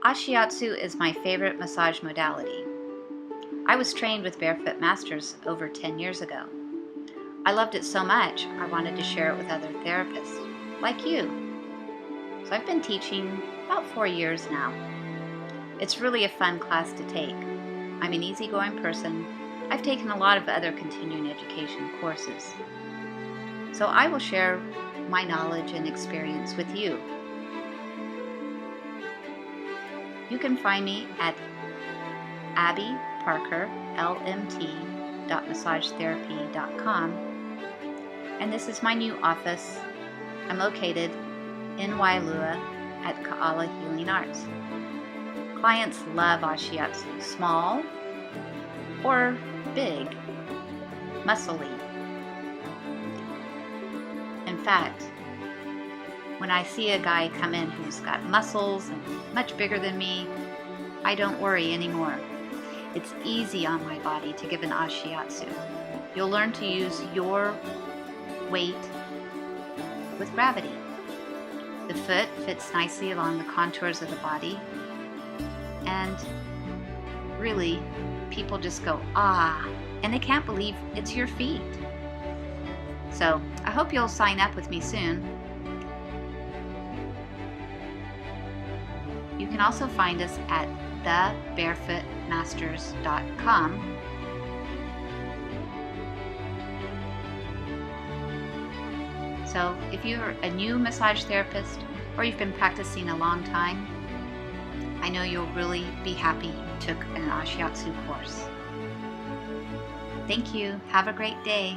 Ashiatsu is my favorite massage modality. I was trained with Barefoot Masters over 10 years ago. I loved it so much, I wanted to share it with other therapists, like you. So I've been teaching about 4 years now. It's really a fun class to take. I'm an easygoing person. I've taken a lot of other continuing education courses. So I will share my knowledge and experience with you. You can find me at abbyparkerlmt.massagetherapy.com, and this is my new office. I'm located in Wailua at Ka'ala Healing Arts. Clients love Ashiatsu, small or big, muscly. In fact, when I see a guy come in who's got muscles and much bigger than me, I don't worry anymore. It's easy on my body to give an Ashiatsu. You'll learn to use your weight with gravity. The foot fits nicely along the contours of the body, and really, people just go, ah, and they can't believe it's your feet. So I hope you'll sign up with me soon. You can also find us at thebarefootmasters.com. So if you're a new massage therapist or you've been practicing a long time, I know you'll really be happy you took an Ashiatsu course. Thank you. Have a great day.